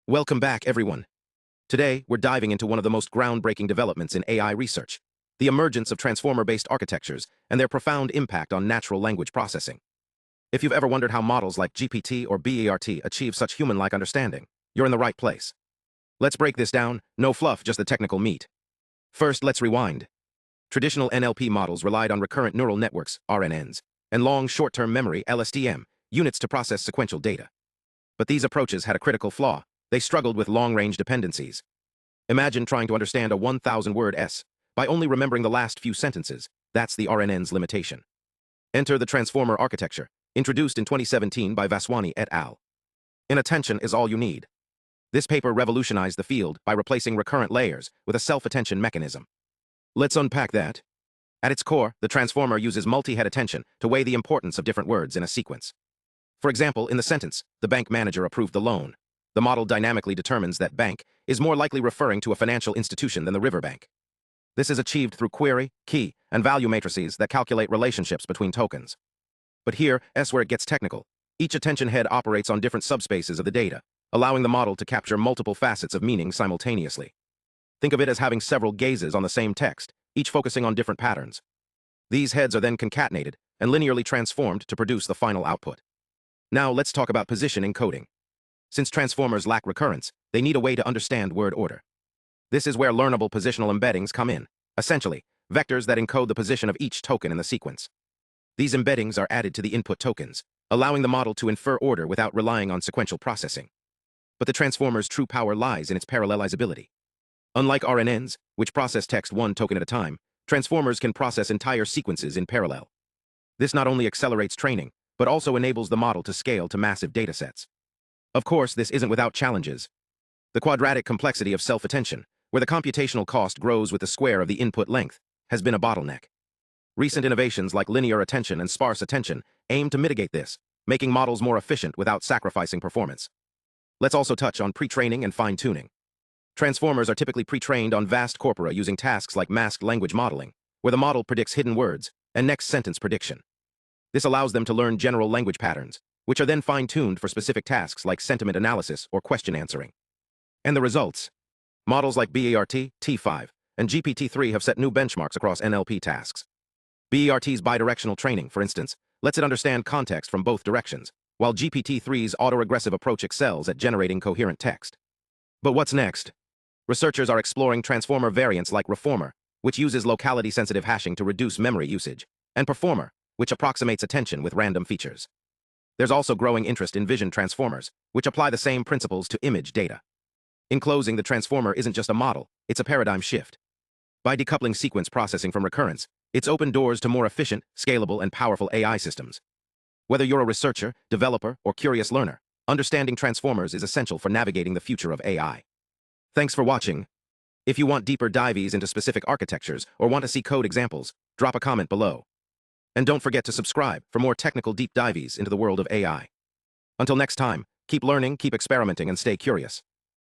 Welcome back, everyone. Today, we're diving into one of the most groundbreaking developments in AI research, the emergence of transformer-based architectures and their profound impact on natural language processing. If you've ever wondered how models like GPT or BERT achieve such human-like understanding, you're in the right place. Let's break this down, no fluff, just the technical meat. First, let's rewind. Traditional NLP models relied on recurrent neural networks, RNNs, and long short-term memory, LSTM, units to process sequential data. But these approaches had a critical flaw. They struggled with long-range dependencies. Imagine trying to understand a 1,000-word S by only remembering the last few sentences. That's the RNN's limitation. Enter the transformer architecture, introduced in 2017 by Vaswani et al. Inattention is all you need. This paper revolutionized the field by replacing recurrent layers with a self-attention mechanism. Let's unpack that. At its core, the transformer uses multi-head attention to weigh the importance of different words in a sequence. For example, in the sentence, "The bank manager approved the loan," the model dynamically determines that bank is more likely referring to a financial institution than the riverbank. This is achieved through query, key, and value matrices that calculate relationships between tokens. But here's where it gets technical. Each attention head operates on different subspaces of the data, allowing the model to capture multiple facets of meaning simultaneously. Think of it as having several gazes on the same text, each focusing on different patterns. These heads are then concatenated and linearly transformed to produce the final output. Now let's talk about position encoding. Since transformers lack recurrence, they need a way to understand word order. This is where learnable positional embeddings come in, essentially, vectors that encode the position of each token in the sequence. These embeddings are added to the input tokens, allowing the model to infer order without relying on sequential processing. But the transformer's true power lies in its parallelizability. Unlike RNNs, which process text one token at a time, transformers can process entire sequences in parallel. This not only accelerates training, but also enables the model to scale to massive datasets. Of course, this isn't without challenges. The quadratic complexity of self-attention, where the computational cost grows with the square of the input length, has been a bottleneck. Recent innovations like linear attention and sparse attention aim to mitigate this, making models more efficient without sacrificing performance. Let's also touch on pre-training and fine-tuning. Transformers are typically pre-trained on vast corpora using tasks like masked language modeling, where the model predicts hidden words and next sentence prediction. This allows them to learn general language patterns, which are then fine-tuned for specific tasks like sentiment analysis or question answering. And the results? Models like BERT, T5, and GPT-3 have set new benchmarks across NLP tasks. BERT's bidirectional training, for instance, lets it understand context from both directions, while GPT-3's autoregressive approach excels at generating coherent text. But what's next? Researchers are exploring transformer variants like reformer, which uses locality-sensitive hashing to reduce memory usage, and performer, which approximates attention with random features. There's also growing interest in vision transformers, which apply the same principles to image data. In closing, the transformer isn't just a model, it's a paradigm shift. By decoupling sequence processing from recurrence, it's opened doors to more efficient, scalable, and powerful AI systems. Whether you're a researcher, developer, or curious learner, understanding transformers is essential for navigating the future of AI. Thanks for watching. If you want deeper dives into specific architectures or want to see code examples, drop a comment below. And don't forget to subscribe for more technical deep dives into the world of AI. Until next time, keep learning, keep experimenting, and stay curious.